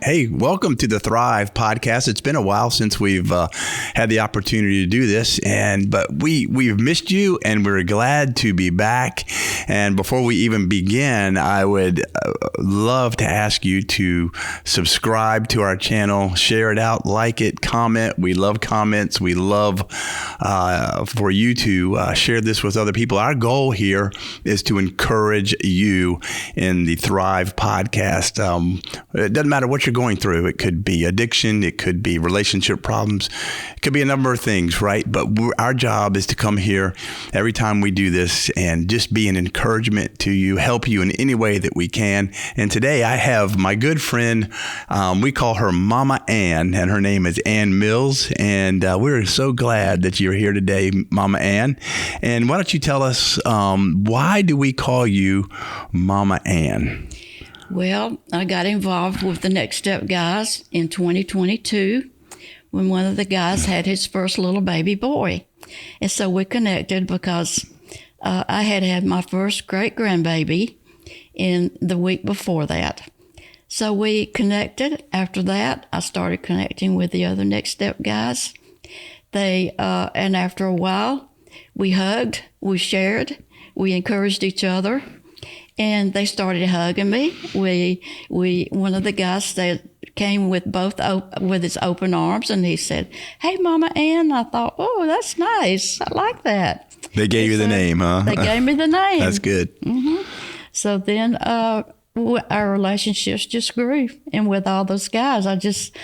Hey, welcome to the Thrive podcast. It's been a while since we've had the opportunity to do this, but we've missed you, and we're glad to be back. And before we even begin, I would love to ask you to subscribe to our channel, share it out, like it, comment. We love comments. We love for you to share this with other people. Our goal here is to encourage you in the Thrive podcast. It doesn't matter what you're going through. It could be addiction. It could be relationship problems. It could be a number of things, right? But our job is to come here every time we do this and just be an encouragement to you, help you in any way that we can. And today I have my good friend, we call her Mama Ann, and her name is Ann Mills. And we're so glad that you're here today, Mama Ann. And why don't you tell us, why do we call you Mama Ann? Well, I got involved with the Next Step guys in 2022 when one of the guys had his first little baby boy. And so we connected because I had my first great grandbaby in the week before that. So we connected. After that, I started connecting with the other Next Step guys. And after a while, we hugged, we shared, we encouraged each other. And they started hugging me. One of the guys came with with his open arms, and he said, "Hey, Mama Ann." I thought, "Oh, that's nice. I like that." They gave you the name, huh? They gave me the name. That's good. Mm-hmm. So then our relationships just grew, and with all those guys, I just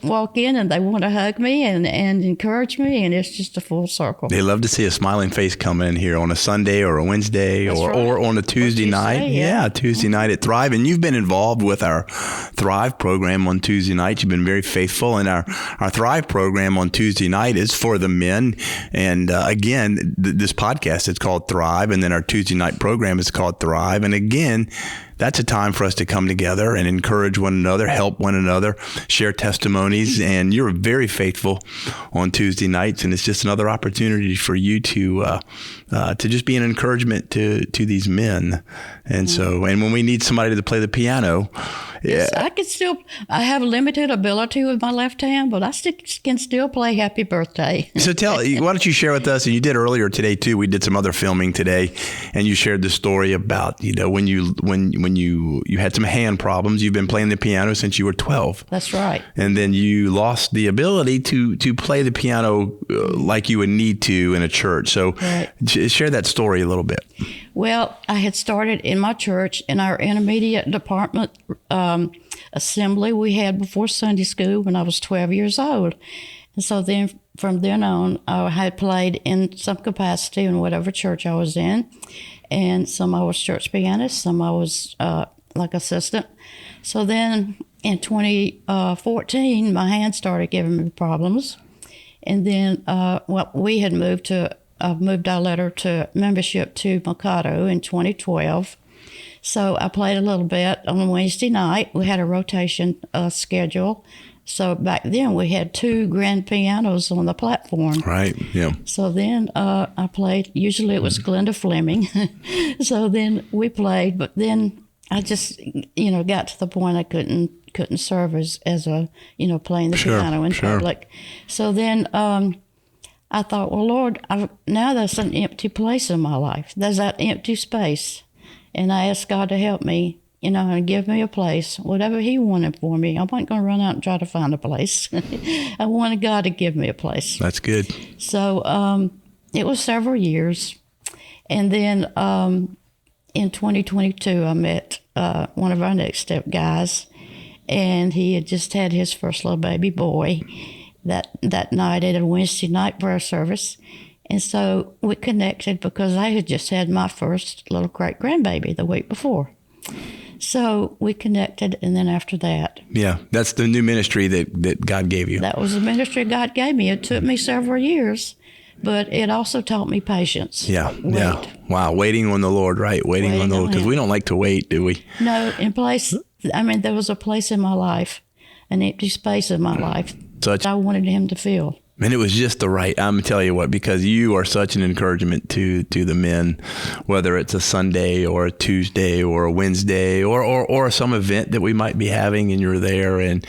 walk in and they want to hug me and encourage me, and it's just a full circle. They love to see a smiling face coming in here on a Sunday or a Wednesday or on a Tuesday night. Yeah, Tuesday night at Thrive. And you've been involved with our Thrive program on Tuesday nights. You've been very faithful, and our Thrive program on Tuesday night is for the men. And again, this podcast is called Thrive, and then our Tuesday night program is called Thrive. And again, that's a time for us to come together and encourage one another, help one another, share testimonies. And you're very faithful on Tuesday nights. And it's just another opportunity for you to just be an encouragement to these men. And so, and when we need somebody to play the piano, yes, I have limited ability with my left hand, but I can still play Happy Birthday. So why don't you share with us, and you did earlier today too, we did some other filming today, and you shared the story about, when you had some hand problems. You've been playing the piano since you were 12. That's right. And then you lost the ability to play the piano like you would need to in a church. So right. Share that story a little bit. Well, I had started in my church in our intermediate department assembly we had before Sunday school when I was 12 years old. And so then from then on, I had played in some capacity in whatever church I was in. And some I was church pianist, some I was like assistant. So then in 2014, my hand started giving me problems. And then we had moved our letter to membership to Mikado in 2012. So I played a little bit on Wednesday night. We had a rotation schedule. So back then we had 2 grand pianos on the platform. Right, yeah. So then I played, usually it was Glenda Fleming. So then we played, but then I just, got to the point I couldn't serve as a, playing the piano in public. So then I thought, well, Lord, now there's an empty place in my life. There's that empty space. And I asked God to help me, and give me a place, whatever he wanted for me. I wasn't going to run out and try to find a place. I wanted God to give me a place. That's good. So it was several years. And then in 2022, I met one of our Next Step guys, and he had just had his first little baby boy that night at a Wednesday night prayer service. And so we connected because I had just had my first little great grandbaby the week before. So we connected, and then after that. Yeah, that's the new ministry that God gave you. That was the ministry God gave me. It took me several years, but it also taught me patience. Yeah, yeah. Wow, waiting on the Lord, right? Waiting on the Lord, because we don't like to wait, do we? No, there was a place in my life, an empty space in my life that I wanted him to fill. And it was just the right, I'm going to tell you what, because you are such an encouragement to the men, whether it's a Sunday or a Tuesday or a Wednesday or some event that we might be having and you're there, and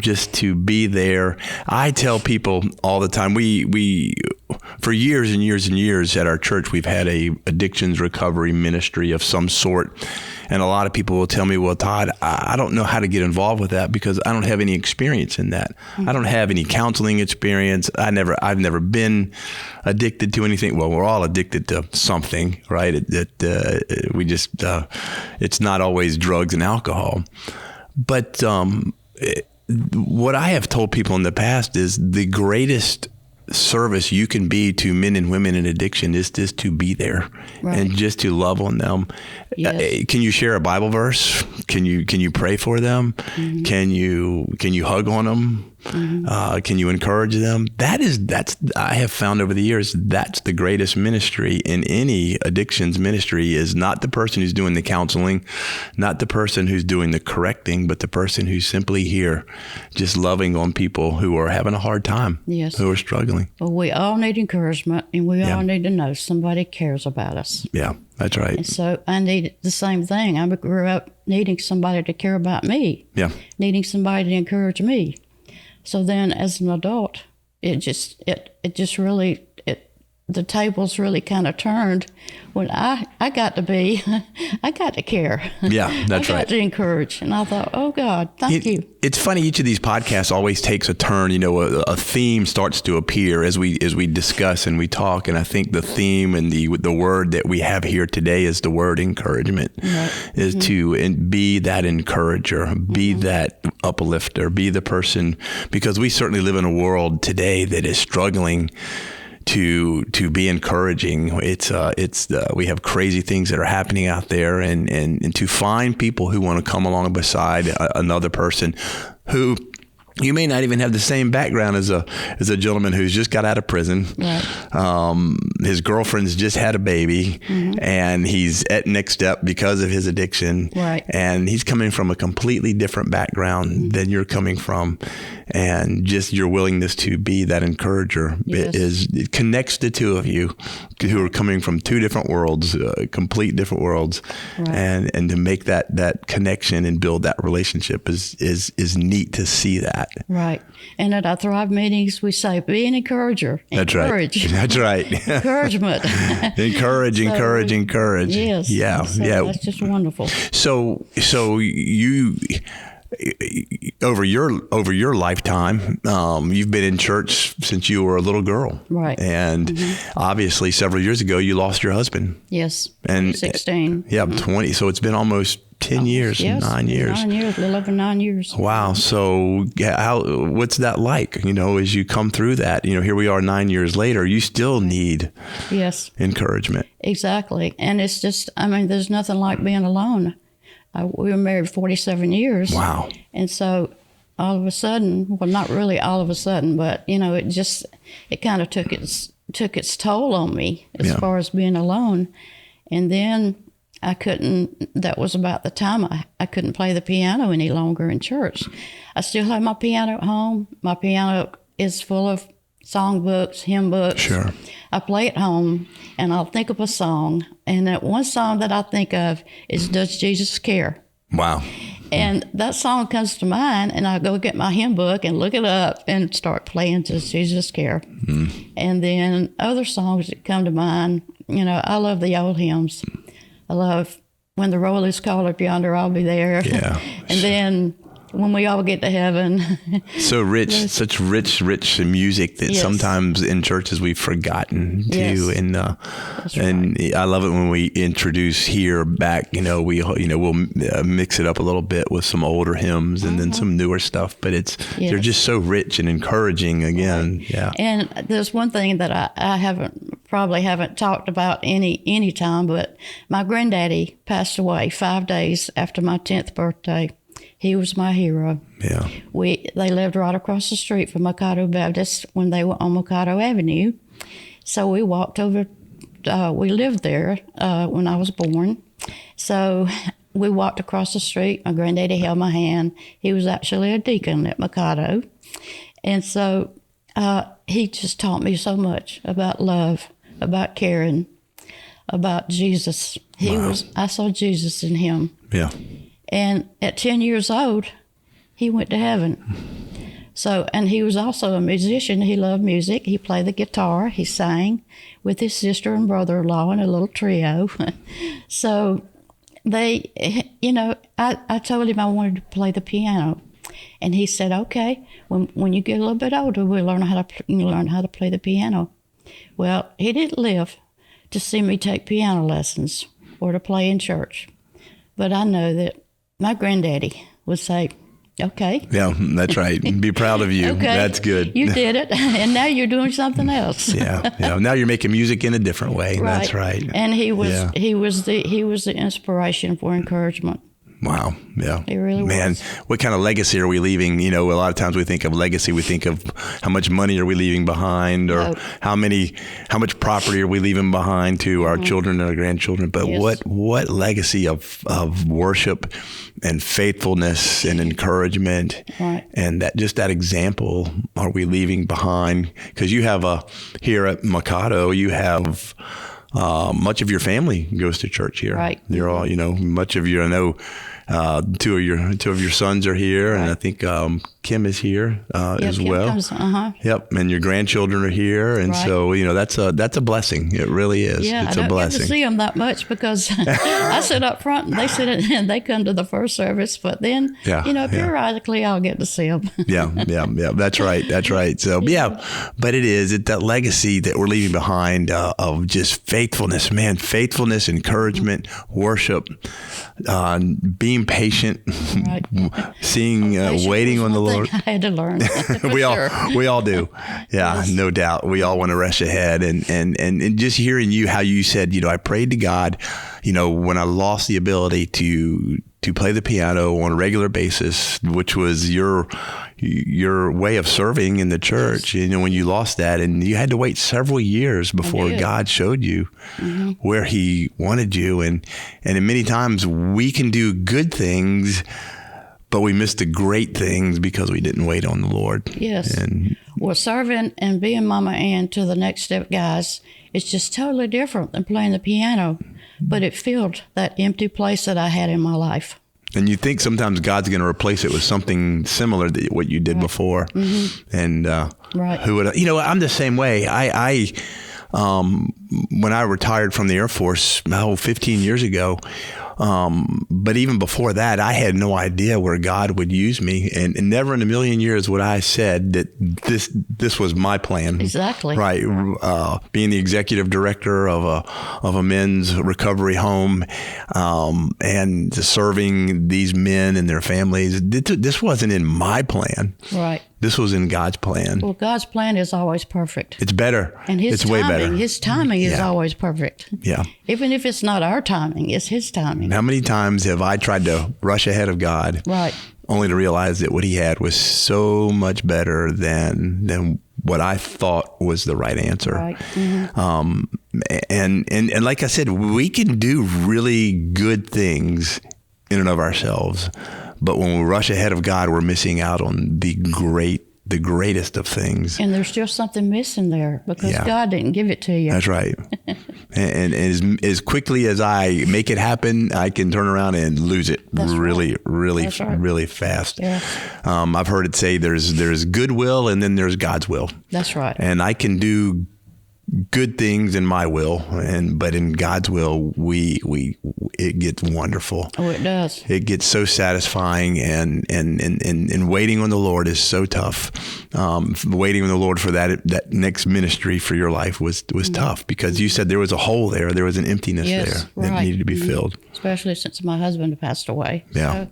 just to be there. I tell people all the time, we for years and years and years at our church, we've had a addictions recovery ministry of some sort. And a lot of people will tell me, well, Todd, I don't know how to get involved with that because I don't have any experience in that. Mm-hmm. I don't have any counseling experience. I've never been addicted to anything. Well, we're all addicted to something, right? It's not always drugs and alcohol. But what I have told people in the past is the greatest service you can be to men and women in addiction is just to be there, right, and just to love on them. Yes. Can you share a Bible verse? Can you pray for them? Mm-hmm. Can you hug on them? Mm-hmm. Can you encourage them? That's I have found over the years, that's the greatest ministry in any addictions ministry, is not the person who's doing the counseling, not the person who's doing the correcting, but the person who's simply here, just loving on people who are having a hard time, yes, who are struggling. Well, we all need encouragement, and we all need to know somebody cares about us. Yeah, that's right. And so I need the same thing. I grew up needing somebody to care about me, needing somebody to encourage me. So then as an adult, it just really, the tables really kind of turned when I got to care. Yeah, that's right. I got to encourage. And I thought, oh God, thank you. It's funny, each of these podcasts always takes a turn. A theme starts to appear as we discuss and we talk. And I think the theme and the word that we have here today is the word encouragement, right, is to be that encourager, be that uplifter, be the person, because we certainly live in a world today that is struggling to be encouraging. We have crazy things that are happening out there, and to find people who want to come along beside another person who you may not even have the same background as a gentleman who's just got out of prison. Right. His girlfriend's just had a baby, and he's at next step because of his addiction. Right. And he's coming from a completely different background than you're coming from. And just your willingness to be that encourager, it connects the two of you who are coming from two different worlds, complete different worlds. Right. And to make that connection and build that relationship is neat to see that. Right. And at our Thrive meetings, we say, be an encourager. Encourage. That's right. Encouragement. Encourage. Yes. Yeah. So yeah. That's just wonderful. So you, over your lifetime, you've been in church since you were a little girl. Right. And obviously several years ago, you lost your husband. Yes. And 16. Yeah, 20. So it's been almost 10 years, yes, 9 years. 9 years, a little over 9 years. Wow. So what's that like? As you come through that, here we are 9 years later, you still need encouragement. Exactly. And it's just, there's nothing like being alone. We were married 47 years. Wow. And so all of a sudden, well, not really all of a sudden, but, it kind of took its toll on me as far as being alone. And then that was about the time I couldn't play the piano any longer in church. I still have my piano at home. My piano is full of songbooks, hymn books. Sure. I play at home, and I'll think of a song. And that one song that I think of is Does Jesus Care? Wow. And that song comes to mind, and I go get my hymn book and look it up and start playing Does Jesus Care? And then other songs that come to mind, I love the old hymns. I love When the Roll is Called Up Yonder, I'll Be There. Yeah. And then When We All Get to Heaven. So rich, such rich music that sometimes in churches we've forgotten too. Yes. And I love it when we introduce here back, we'll mix it up a little bit with some older hymns and then some newer stuff, but they're just so rich and encouraging again. Right. Yeah. And there's one thing that I probably haven't talked about any time, but my granddaddy passed away 5 days after my 10th birthday. He was my hero. Yeah. They lived right across the street from Mikado Baptist when they were on Mikado Avenue. So we walked over, we lived there when I was born. So we walked across the street. My granddaddy held my hand. He was actually a deacon at Mikado. And so He just taught me so much about love, about caring, about Jesus. I saw Jesus in him. Yeah. And at 10 years old, he went to heaven. So, and he was also a musician. He loved music. He played the guitar. He sang with his sister and brother-in-law in a little trio. So they, I told him I wanted to play the piano. And he said, okay, when you get a little bit older, we'll learn how to play the piano. Well, he didn't live to see me take piano lessons or to play in church. But I know that my granddaddy would say, okay. Yeah, that's right. Be proud of you. Okay. That's good. You did it, and now you're doing something else. Yeah. Now you're making music in a different way. Right. That's right. And he was the inspiration for encouragement. Wow. Yeah. It really Man, was. what kind of legacy are we leaving? A lot of times we think of legacy, we think of how much money are we leaving behind, or how much property are we leaving behind to our children and our grandchildren. But Yes. what legacy of worship and faithfulness and encouragement, Right. and that example are we leaving behind? Because you have here at Mikado, you have much of your family goes to church here. Right. They're all, much of your, I know, two of your sons are here, and I think Kim is here as Kim well. comes, Yep, and your grandchildren are here, and Right. so that's a blessing. It really is. Yeah, It's I a don't blessing. get to see them that much because I sit up front and they sit and they come to the first service. But then, periodically I'll get to see them. Yeah. That's right. So but it's that legacy that we're leaving behind of just faithfulness, man. Faithfulness, encouragement, worship, being patient, Right. seeing, Patience waiting was on the one Lord. thing I had to learn. For sure. We all do. Yeah, Yes. no doubt. We all want to rush ahead, and just hearing you, how you said, I prayed to God, when I lost the ability to play the piano on a regular basis, which was your way of serving in the church. Yes. When you lost that, and you had to wait several years before did. God showed you where He wanted you, and many times we can do good things, but we miss the great things because we didn't wait on the Lord. Yes. And Well, serving and being Mama Ann to the Next Step guys is just totally different than playing the piano, but it filled that empty place that I had in my life. And you think sometimes God's going to replace it with something similar to what you did before. And Right. who would, I'm the same way. I when I retired from the Air Force 15 years ago, but even before that, I had no idea where God would use me, and never in a million years would I said that this was my plan. Exactly. Right. Being the executive director of a men's recovery home, and serving these men and their families. This wasn't in my plan. Right. This was in God's plan. Well, God's plan is always perfect. It's better. And it's way better. His timing is Yeah. always perfect. Yeah. Even if it's not our timing, it's His timing. How many times have I tried to rush ahead of God, Right. only to realize that what He had was so much better than what I thought was the right answer. Right. And like I said, we can do really good things in and of ourselves, but when we rush ahead of God, we're missing out on the greatest of things. And there's still something missing there because Yeah. God didn't give it to you. That's right. and as quickly as I make it happen, I can turn around and lose it That's really That's right. really fast. Yeah. I've heard it say there's goodwill and then there's God's will. That's right. And I can do good things in my will, but in God's will, it gets wonderful. Oh, it does. It gets so satisfying, and waiting on the Lord is so tough. Waiting on the Lord for that next ministry for your life was tough, because you said there was a hole there. There was an emptiness Yes, there that right. needed to be filled. Especially since my husband passed away. Yeah. So,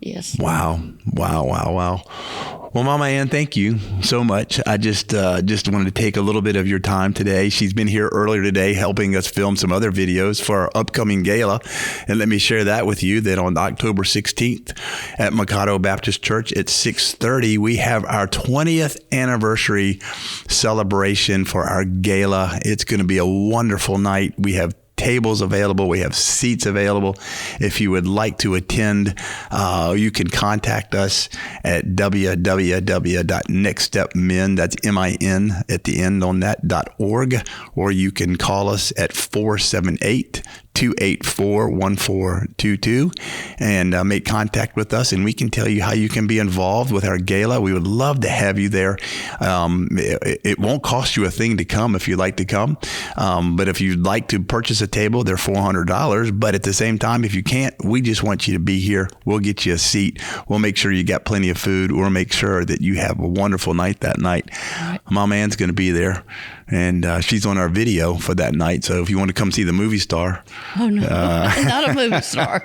yes. Wow. Well, Mama Ann, thank you so much. I just wanted to take a little bit of your time today. She's been here earlier today helping us film some other videos for our upcoming gala. And let me share that with you, that on October 16th at Mikado Baptist Church at 6:30, we have our 20th anniversary celebration for our gala. It's going to be a wonderful night. We have tables available. We have seats available. If you would like to attend, you can contact us at www.nextstepmen, that's MIN at the end on that, .org, or you can call us at 478-284-1422 and make contact with us, and we can tell you how you can be involved with our gala. We would love to have you there. It won't cost you a thing to come if you'd like to come, but if you'd like to purchase a table, they're $400. But at the same time, if you can't, we just want you to be here. We'll get you a seat. We'll make sure you got plenty of food. We'll make sure that you have a wonderful night that night. Right. Mama Ann's going to be there, and she's on our video for that night. So if you want to come see the movie star. Oh, no. Not a movie star.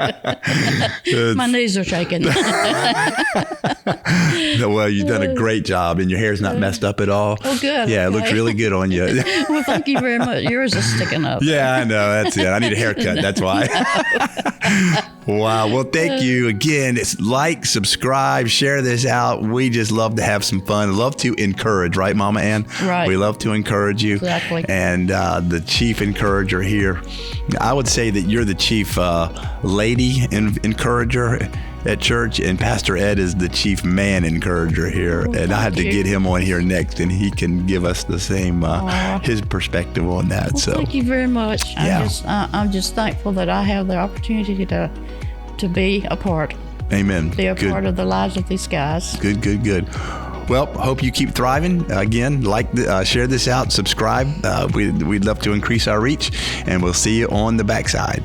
My knees are shaking. Well, you've done a great job, and your hair's not messed up at all. Oh, good. Yeah, okay. It looks really good on you. Well, thank you very much. Yours is sticking up. Yeah, I know. That's it. I need a haircut. That's why. Wow. Well, thank you again. It's like, subscribe, share this out. We just love to have some fun. Love to encourage, right, Mama Ann? Right. We love to encourage you. Exactly. And the chief encourager here, I would say that you're the chief lady encourager at church, and Pastor Ed is the chief man encourager here. Well, and I have to get him on here next, and he can give us the same his perspective on that. Well, so thank you very much. Yeah. I'm just thankful that I have the opportunity to be a part. Amen. Be a part of the lives of these guys. Good. Well, hope you keep thriving. Again, share this out, subscribe. We'd love to increase our reach, and we'll see you on the backside.